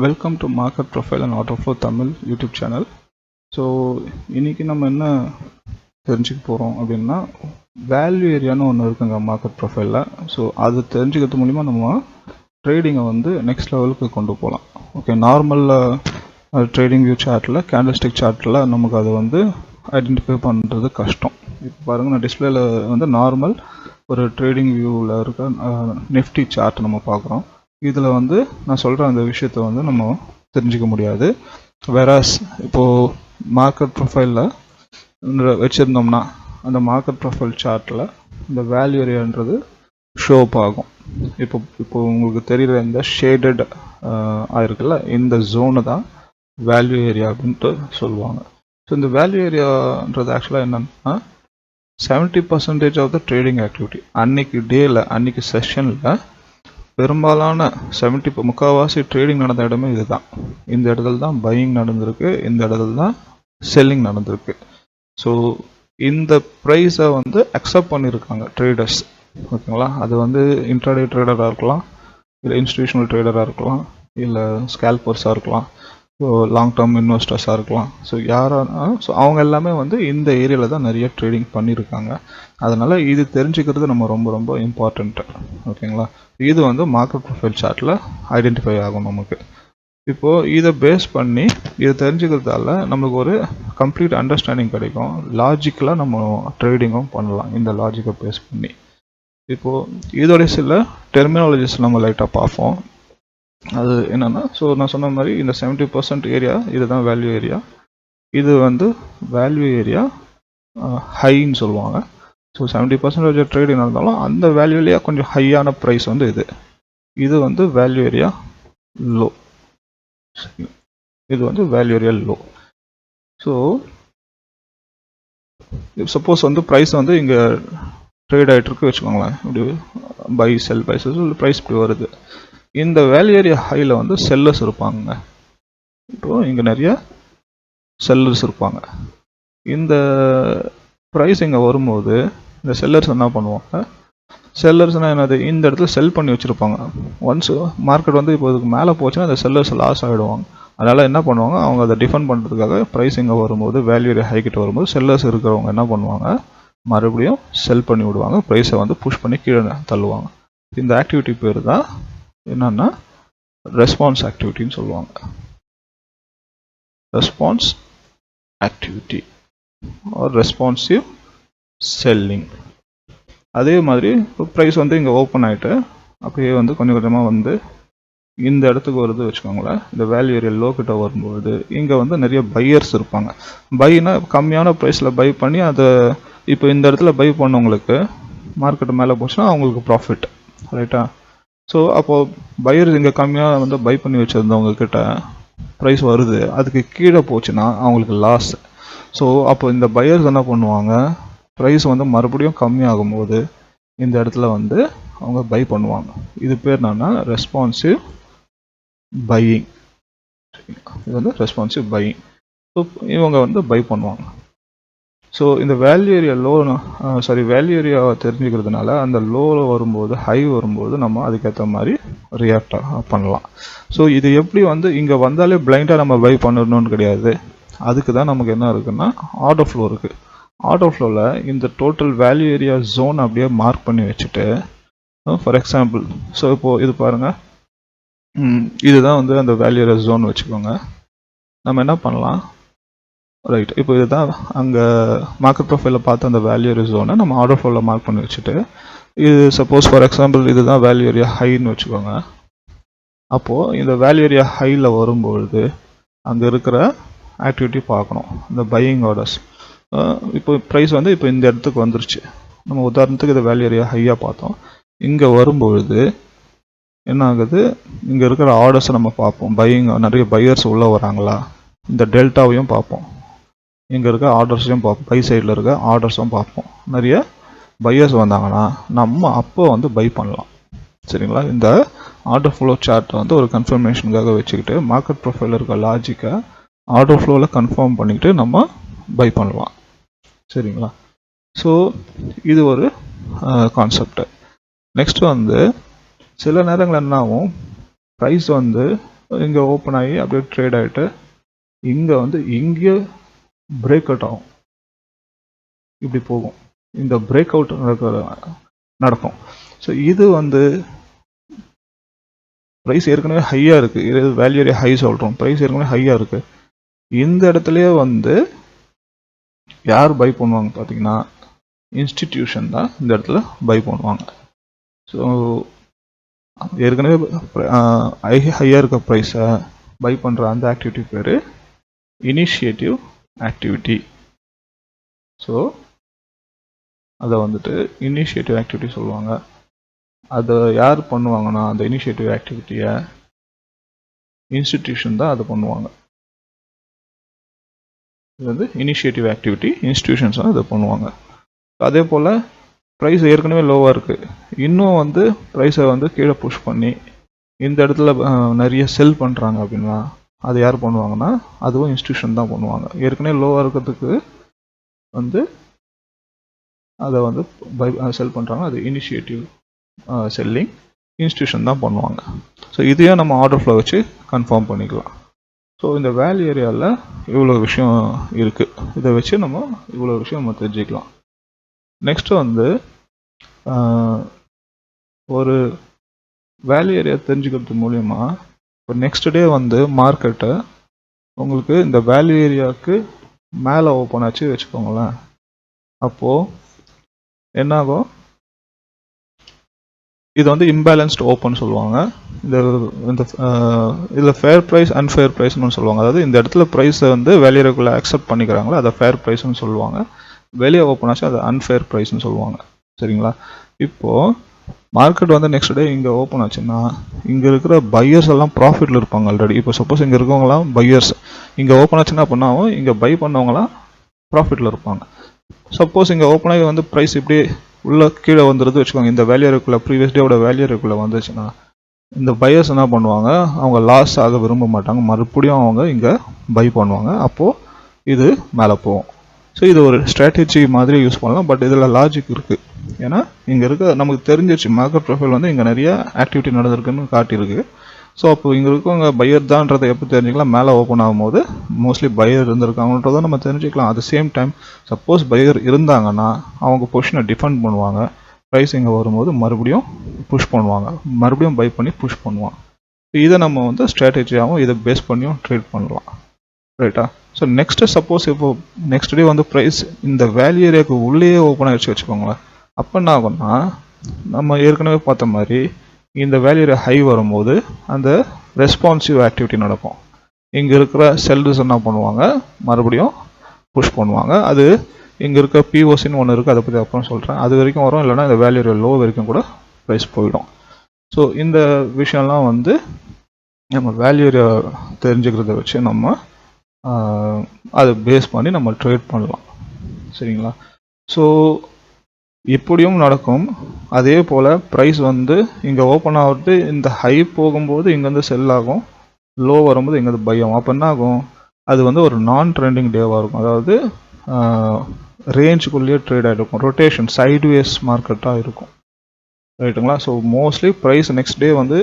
Welcome to market profile and auto flow Tamil YouTube channel. So இன்றைக்கி நம்ம என்ன தெரிஞ்சுக்க போகிறோம் அப்படின்னா, வேல்யூ ஏரியான்னு ஒன்று இருக்குங்க மார்க்கெட் ப்ரொஃபைலில். ஸோ அது தெரிஞ்சுக்கிறது மூலிமா நம்ம ட்ரேடிங்கை வந்து நெக்ஸ்ட் லெவலுக்கு கொண்டு போகலாம். ஓகே, நார்மலில் ட்ரேடிங் வியூ சார்ட்டில், கேண்டல்ஸ்டிக் சார்ட்டில் நமக்கு அது வந்து ஐடென்டிஃபை பண்ணுறது கஷ்டம். இப்போ பாருங்கள், நான் டிஸ்பிளேல வந்து நார்மல் ஒரு ட்ரேடிங் வியூவில் இருக்க நிஃப்டி சார்ட் நம்ம பார்க்குறோம். இதில் வந்து நான் சொல்கிற அந்த விஷயத்தை வந்து நம்ம தெரிஞ்சிக்க முடியாது. வேறாஸ் இப்போது மார்க்கெட் ப்ரொஃபைலில் வச்சுருந்தோம்னா அந்த மார்க்கெட் ப்ரொஃபைல் சார்ட்டில் இந்த வேல்யூ ஏரியான்றது ஷோப் ஆகும். இப்போ உங்களுக்கு தெரிகிற இந்த ஷேடட் ஆயிருக்குல்ல, இந்த ஜோனு தான் வேல்யூ ஏரியா அப்படின்ட்டு சொல்லுவாங்க. ஸோ இந்த வேல்யூ ஏரியான்றது ஆக்சுவலாக என்னென்னா 70% ஆஃப் த ட்ரேடிங் ஆக்டிவிட்டி அன்னைக்கு டேயில், அன்னைக்கு செஷனில் பெரும்பாலான 70 முக்கால்வாசி ட்ரேடிங் நடந்த இடமே இதுதான். இந்த இடத்துல தான் பையிங் நடந்திருக்கு, இந்த இடத்துல தான் செல்லிங் நடந்திருக்கு. ஸோ இந்த ப்ரைஸை வந்து அக்செப்ட் பண்ணியிருக்காங்க ட்ரேடர்ஸ். ஓகேங்களா, அது வந்து இன்ட்ராடே ட்ரேடராக இருக்கலாம், இல்லை இன்ஸ்டிடியூஷனல் ட்ரேடராக இருக்கலாம், இல்லை ஸ்கேல்பர்ஸாக இருக்கலாம், ஸோ லாங் டேர்ம் இன்வெஸ்டர்ஸாக இருக்கலாம். ஸோ ஸோ அவங்க எல்லாமே வந்து இந்த ஏரியாவில் தான் நிறைய ட்ரேடிங் பண்ணியிருக்காங்க. அதனால் இது தெரிஞ்சுக்கிறது நம்ம ரொம்ப ரொம்ப இம்பார்ட்டண்ட்டு. ஓகேங்களா, இது வந்து மார்க்கெட் ப்ரொஃபைல் சார்ட்டில் ஐடென்டிஃபை ஆகும் நமக்கு. இப்போது இதை பேஸ் பண்ணி இதை தெரிஞ்சுக்கிறதால நம்மளுக்கு ஒரு கம்ப்ளீட் அண்டர்ஸ்டாண்டிங் கிடைக்கும். லாஜிக்கலாக நம்ம ட்ரேடிங்கும் பண்ணலாம் இந்த லாஜிக்கை பேஸ் பண்ணி. இப்போது இதோடைய சில டெர்மினாலஜிஸ் நம்ம லைட்டாக பார்ப்போம். அது என்னென்னா, ஸோ நான் சொன்ன மாதிரி இந்த 70% ஏரியா இதுதான் வேல்யூ ஏரியா. இது வந்து வேல்யூ ஏரியா ஹைன்னு சொல்லுவாங்க. ஸோ 70% ட்ரேடிங் நடந்தாலும் அந்த வேல்யூ ஏரியா கொஞ்சம் ஹையான ப்ரைஸ் வந்து இது வந்து வேல்யூ ஏரியா லோ. இது வந்து value area low. So suppose வந்து ப்ரைஸ் வந்து இங்கே ட்ரேட் ஆகிட்டு இருக்கு வச்சுக்கோங்களேன், இப்படி பை செல் ப்ரைஸ் இப்படி வருது. இந்த வேல்யூ ஏரியா ஹையில் வந்து செல்லர்ஸ் இருப்பாங்க. இப்போது இங்கே நிறைய செல்லர்ஸ் இருப்பாங்க. இந்த ப்ரைஸ் இங்கே வரும்போது இந்த செல்லர்ஸ் என்ன பண்ணுவாங்க, செல்லர்ஸ்னால் என்னது, இந்த இடத்துல செல் பண்ணி வச்சுருப்பாங்க. ஒன்ஸ் மார்க்கெட் வந்து இப்போ இதுக்கு மேலே போச்சுன்னா அந்த செல்லர்ஸ் லாஸ் ஆகிடுவாங்க. அதனால் என்ன பண்ணுவாங்க, அவங்க அதை டிஃபெண்ட் பண்ணுறதுக்காக ப்ரைஸ் இங்கே வரும்போது வேல்யூ ஏரியா ஹைக்கிட்ட வரும்போது செல்லர்ஸ் இருக்கிறவங்க என்ன பண்ணுவாங்க, மறுபடியும் செல் பண்ணி விடுவாங்க, ப்ரைஸை வந்து புஷ் பண்ணி கீழே தள்ளுவாங்க. இந்த ஆக்டிவிட்டி பேர் தான் என்னன்னா ரெஸ்பான்ஸ் ஆக்டிவிட்டின்னு சொல்லுவாங்க. Response activity R responsive selling. அதே மாதிரி ப்ரைஸ் வந்து இங்கே ஓப்பன் ஆகிட்டு அப்படியே வந்து கொஞ்சம் கொஞ்சமாக வந்து இந்த இடத்துக்கு வருது வச்சுக்கோங்களேன். இந்த வேல்யூ ஏரியா லோ கிட்ட வரும்போது இங்கே வந்து நிறைய பையர்ஸ் இருப்பாங்க. பைனா கம்மியான ப்ரைஸில் பை பண்ணி அதை இப்போ இந்த இடத்துல பை பண்ணவங்களுக்கு மார்க்கெட்டு மேலே போச்சுன்னா அவங்களுக்கு ப்ராஃபிட், ரைட்டா? ஸோ அப்போது பையர்ஸ் இங்கே கம்மியாக வந்து பை பண்ணி வச்சுருந்தவங்க கிட்ட ப்ரைஸ் வருது, அதுக்கு கீழே போச்சுன்னா அவங்களுக்கு லாஸ். ஸோ அப்போ இந்த பையர்ஸ் என்ன பண்ணுவாங்க, ப்ரைஸ் வந்து மறுபடியும் கம்மியாகும்போது இந்த இடத்துல வந்து அவங்க பை பண்ணுவாங்க. இது பேர் என்னன்னா ரெஸ்பான்சிவ் பையிங். இது வந்து ரெஸ்பான்சிவ் பையிங். ஸோ இவங்க வந்து பை பண்ணுவாங்க. ஸோ இந்த வேல்யூ ஏரியா வேல்யூ ஏரியாவை தெரிஞ்சுக்கிறதுனால அந்த லோவில் வரும்போது ஹை வரும்போது நம்ம அதுக்கேற்ற மாதிரி ரியாக்ட் பண்ணலாம். ஸோ இது எப்படி வந்து இங்கே வந்தாலே பிளைண்டாக நம்ம பை பண்ணணும்னு கிடையாது. அதுக்கு தான் நமக்கு என்ன இருக்குன்னா ஆர்டர் ஃப்ளோ இருக்குது. ஆர்டர் ஃப்ளோவில் இந்த டோட்டல் வேல்யூ ஏரியா ஜோன் அப்படியே மார்க் பண்ணி வச்சுட்டு, ஃபார் எக்ஸாம்பிள் ஸோ இப்போது இது பாருங்கள், இதுதான் வந்து அந்த வேல்யூ ஏரியா ஜோன் வச்சுக்கோங்க. நம்ம என்ன பண்ணலாம், ரைட், இப்போ இதுதான் அங்கே மார்க்கெட் ப்ரொஃபைலில் பார்த்து அந்த வேல்யூ ஏரியா ஜோனை நம்ம ஆர்டர் ஃப்ளோவில் மார்க் பண்ணி வச்சுட்டு, இது சப்போஸ் ஃபார் எக்ஸாம்பிள் இதுதான் வேல்யூ ஏரியா ஹைன்னு வச்சுக்கோங்க. அப்போது இந்த வேல்யூ ஏரியா ஹையில் வரும்பொழுது அங்கே இருக்கிற ஆக்டிவிட்டி பார்க்கணும், இந்த பையிங் ஆர்டர்ஸ். இப்போ ப்ரைஸ் வந்து இப்போ இந்த இடத்துக்கு வந்துருச்சு. நம்ம உதாரணத்துக்கு இந்த வேல்யூ ஏரியா ஹையாக பார்த்தோம். இங்கே வரும்பொழுது என்ன ஆகுது, இங்கே இருக்கிற ஆர்டர்ஸை நம்ம பார்ப்போம். பையிங் நிறைய பையர்ஸ் உள்ளே வராங்களா, இந்த டெல்டாவையும் பார்ப்போம், இங்கே இருக்க ஆர்டர்ஸையும் பார்ப்போம், பை சைடில் இருக்க ஆர்டர்ஸும் பார்ப்போம். நிறைய பையர்ஸ் வந்தாங்கன்னா நம்ம அப்போ வந்து பை பண்ணலாம். சரிங்களா, இந்த ஆர்டர் ஃப்ளோ சார்ட்டை வந்து ஒரு கன்ஃபர்மேஷனுக்காக வச்சுக்கிட்டு மார்க்கெட் ப்ரொஃபைலில் இருக்க லாஜிக்கை ஆர்டர் ஃப்ளோவில் கன்ஃபார்ம் பண்ணிக்கிட்டு நம்ம பை பண்ணலாம். சரிங்களா, ஸோ இது ஒரு கான்செப்ட். நெக்ஸ்ட் வந்து சில நேரங்கள் என்ன ஆகும், ப்ரைஸ் வந்து இங்கே ஓப்பன் ஆகி அப்படியே ட்ரேட் ஆகிட்டு இங்கே வந்து இங்கே பிரேக் அவுட் ஆகும், இப்படி போகும், இந்த பிரேக் அவுட் நடக்கும். ஸோ இது வந்து ப்ரைஸ் ஏற்கனவே ஹையாக இருக்குது, இது வேல்யூ ஏரியா ஹை சொல்கிறோம், ப்ரைஸ் ஏற்கனவே ஹையாக இருக்குது. இந்த இடத்துலையே வந்து யார் பை பண்ணுவாங்க பார்த்தீங்கன்னா இன்ஸ்டிடியூஷன் தான் இந்த இடத்துல பை பண்ணுவாங்க. ஸோ ஏற்கனவே ஹையாக இருக்க ப்ரைஸை பை பண்ணுற அந்த ஆக்டிவிட்டி பேர் இனிஷியேட்டிவ் ஆக்டிவிட்டி. ஸோ அதை வந்துட்டு இனிஷியேட்டிவ் ஆக்டிவிட்டி சொல்லுவாங்க. அதை யார் பண்ணுவாங்கன்னா அந்த இனிஷியேட்டிவ் ஆக்டிவிட்டியை இன்ஸ்டிடியூஷன் தான் அதை பண்ணுவாங்க. இது வந்து இனிஷியேட்டிவ் ஆக்டிவிட்டி, இன்ஸ்டிடியூஷன்ஸ் தான் இதை பண்ணுவாங்க. அதே போல் ப்ரைஸ் ஏற்கனவே லோவாக இருக்குது, இன்னும் வந்து ப்ரைஸை வந்து கீழே புஷ் பண்ணி இந்த இடத்துல நிறைய செல் பண்ணுறாங்க அப்படின்னா அது யார் பண்ணுவாங்கன்னா அதுவும் இன்ஸ்டிடியூஷன் தான் பண்ணுவாங்க. ஏற்கனவே லோவாக இருக்கிறதுக்கு வந்து அதை வந்து செல் பண்ணுறாங்க, அது இனிஷியேட்டிவ் செல்லிங், இன்ஸ்டிடியூஷன் தான் பண்ணுவாங்க. ஸோ இதையும் நம்ம ஆர்டர் ஃப்ளோ வச்சு கன்ஃபார்ம் பண்ணிக்கலாம். ஸோ இந்த வேல்யூ ஏரியாவில் இவ்வளோ விஷயம் இருக்குது, இதை வச்சு நம்ம இவ்வளோ விஷயம் நம்ம தெரிஞ்சுக்கலாம். நெக்ஸ்ட்டு வந்து ஒரு வேல்யூ ஏரியா தெரிஞ்சுக்கிறது மூலயமா இப்போ நெக்ஸ்ட் டே வந்து மார்க்கெட்டை உங்களுக்கு இந்த வேல்யூ ஏரியாவுக்கு மேலே ஓப்பன் ஆச்சு வச்சுக்கோங்களேன். அப்போது என்னாகும், இது வந்து இம்பேலன்ஸ்டு ஓப்பன் சொல்லுவாங்க. இந்த இதில் ஃபேர் ப்ரைஸ் அன்ஃபேர் ப்ரைஸ்னு சொல்லுவாங்க. அதாவது இந்த இடத்துல ப்ரைஸை வந்து வேல்யூ ஏரியாக்குள்ளே அக்செப்ட் பண்ணிக்கிறாங்களோ அதை ஃபேர் ப்ரைஸ்னு சொல்லுவாங்க, வெளியே ஓப்பன் ஆச்சு அது அன்ஃபேர் ப்ரைஸ்னு சொல்லுவாங்க. சரிங்களா? இப்போது மார்க்கெட் வந்து நெக்ஸ்ட் டே இங்கே ஓப்பன் ஆச்சுன்னா இங்கே இருக்கிற பையர்ஸ் எல்லாம் ப்ராஃபிட்டில் இருப்பாங்க ஆல்ரெடி. இப்போ சப்போஸ் இங்கே இருக்கவங்களாம் பையர்ஸ், இங்கே ஓப்பன் ஆச்சுன்னா அப்படின்னாவும் இங்கே பை பண்ணவங்களாம் ப்ராஃபிட்டில் இருப்பாங்க. சப்போஸ் இங்கே ஓப்பன் ஆகி வந்து ப்ரைஸ் இப்படி உள்ள கீழே வந்துடுது வச்சுக்கோங்க, இந்த வேல்யூ ஏரியாக்குள்ளே ப்ரீவியஸ் டேவோட வேல்யூ ஏரியாக்குள்ளே வந்துச்சுன்னா இந்த பையர்ஸ் என்ன பண்ணுவாங்க, அவங்க லாஸ் ஆக விரும்ப மாட்டாங்க, மறுபடியும் அவங்க இங்கே பை பண்ணுவாங்க, அப்போது இது மேலே போகும். ஸோ இது ஒரு ஸ்ட்ராட்டஜி மாதிரி யூஸ் பண்ணலாம். பட் இதில் லாஜிக் இருக்குது. ஏன்னா இங்கே இருக்க நமக்கு தெரிஞ்சிருச்சு மார்க்கெட் ப்ரொஃபைல் வந்து இங்கே நிறைய ஆக்டிவிட்டி நடந்திருக்குன்னு காட்டியிருக்கு. ஸோ அப்போ இங்கே இருக்கவங்க பையர் தான்றதை எப்போ தெரிஞ்சுக்கலாம், மேலே ஓப்பன் ஆகும்போது மோஸ்ட்லி பையர் இருந்திருக்காங்கன்றதை நம்ம தெரிஞ்சுக்கலாம். At the same time suppose buyer இருந்தாங்கன்னா அவங்க பொசிஷனை டிஃபெண்ட் பண்ணுவாங்க, ப்ரைஸ் இங்கே வரும்போது மறுபடியும் புஷ் பண்ணுவாங்க, மறுபடியும் பை பண்ணி புஷ் பண்ணுவாங்க. இதை நம்ம வந்து ஸ்ட்ராட்டஜியாகவும் இதை பேஸ் பண்ணியும் ட்ரேட் பண்ணலாம். ரைட்டா? ஸோ நெக்ஸ்ட்டு சப்போஸ் இப்போ நெக்ஸ்ட் டே வந்து ப்ரைஸ் இந்த வேல்யூ ஏரியாவுக்கு உள்ளேயே ஓப்பன் ஆகிடுச்சு வச்சுக்கோங்களேன். அப்போ என்ன ஆகும்னா நம்ம ஏற்கனவே பார்த்த மாதிரி இந்த வேல்யூ ஏரியா ஹை வரும்போது அந்த ரெஸ்பான்சிவ் ஆக்டிவிட்டி நடக்கும். இங்கே இருக்கிற செல்லர்ஸ் என்ன பண்ணுவாங்க, மறுபடியும் புஷ் பண்ணுவாங்க. அது இங்கே இருக்க பிஓசின்னு ஒன்று இருக்குது, அதை பற்றி அப்புறம் சொல்கிறேன். அது வரைக்கும் வரும், இல்லைனா இந்த வேல்யூ ஏரியா லோ வரைக்கும் கூட ப்ரைஸ் போயிடும். ஸோ இந்த விஷயம்லாம் வந்து நம்ம வேல்யூ ஏரியா தெரிஞ்சுக்கிறத வச்சு நம்ம அதை பேஸ் பண்ணி நம்ம ட்ரேட் பண்ணலாம். சரிங்களா? ஸோ இப்படியும் நடக்கும். அதே போல் ப்ரைஸ் வந்து இங்கே ஓப்பன் ஆகிறது, இந்த ஹை போகும்போது இங்கேருந்து செல் ஆகும், லோ வரும்போது இங்கேருந்து பை ஆகும். அப்போ என்ன ஆகும், அது வந்து ஒரு நான் ட்ரெண்டிங் டேவாக இருக்கும். அதாவது ரேஞ்சுக்குள்ளேயே ட்ரேட் ஆகிருக்கும், ரொட்டேஷன் சைட்வேஸ் மார்க்கெட்டாக இருக்கும். ரைட்டுங்களா? So mostly price next day வந்து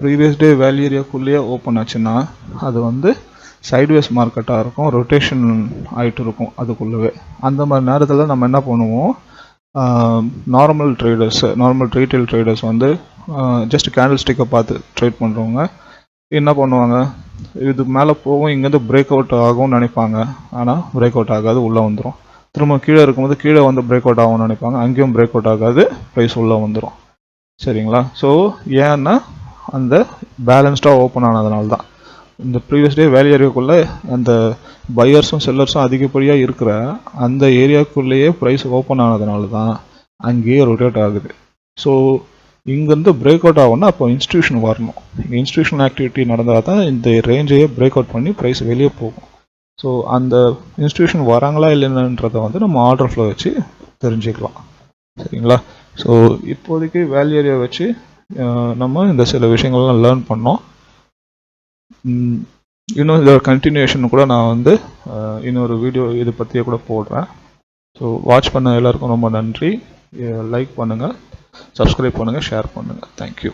ப்ரீவியஸ் டே வேல்யூ ஏரியாக்குள்ளேயே ஓப்பன் ஆச்சுன்னா அது வந்து சைட்வேஸ் மார்க்கெட்டாக இருக்கும், ரொட்டேஷன் ஆகிட்டு இருக்கும் அதுக்குள்ளவே. அந்த மாதிரி நேரத்தில் நம்ம என்ன பண்ணுவோம், normal traders, normal retail traders வந்து ஜஸ்ட் கேண்டில் ஸ்டிக்கை பார்த்து ட்ரேட் பண்ணுறவங்க என்ன பண்ணுவாங்க, இது மேலே போகும், இங்கேருந்து பிரேக் அவுட் ஆகும்னு நினைப்பாங்க. ஆனால் பிரேக் அவுட் ஆகாது, உள்ளே வந்துடும். திரும்ப கீழே இருக்கும்போது கீழே வந்து பிரேக் அவுட் ஆகும்னு நினைப்பாங்க, அங்கேயும் பிரேக் அவுட் ஆகாது, ப்ரைஸ் உள்ளே வந்துடும். சரிங்களா? ஸோ ஏன்னா அந்த பேலன்ஸ்டாக ஓப்பன் ஆனதுனால தான். இந்த ப்ரீவியஸ் டே வேல்யூ ஏரியாக்குள்ளே அந்த பையர்ஸும் செல்லர்ஸும் அதிகப்படியாக இருக்கிற அந்த ஏரியாக்குள்ளேயே ப்ரைஸ் ஓப்பன் ஆனதுனால தான் அங்கேயே ரொட்டேட் ஆகுது. ஸோ இங்கேருந்து பிரேக் அவுட் ஆகும்னா அப்போ இன்ஸ்டியூஷன் வரணும். இன்ஸ்டியூஷன் ஆக்டிவிட்டி நடந்தால் தான் இந்த ரேஞ்சையே பிரேக் அவுட் பண்ணி ப்ரைஸ் வெளியே போகும். ஸோ அந்த இன்ஸ்டியூஷன் வராங்களா இல்லைன்றதை வந்து நம்ம ஆர்டர் ஃப்ளோ வச்சு தெரிஞ்சுக்கலாம். சரிங்களா? ஸோ இப்போதைக்கு வேல்யூ ஏரியா வச்சு நம்ம இந்த சில விஷயங்கள்லாம் லேர்ன் பண்ணோம். இன்னும் இதோட கண்டினியூஷன் கூட நான் வந்து இன்னொரு வீடியோ இதை பற்றியே கூட போடுறேன். ஸோ வாட்ச் பண்ண எல்லாருக்கும் ரொம்ப நன்றி. லைக் பண்ணுங்கள், சப்ஸ்கிரைப் பண்ணுங்கள், ஷேர் பண்ணுங்கள். தேங்க்யூ.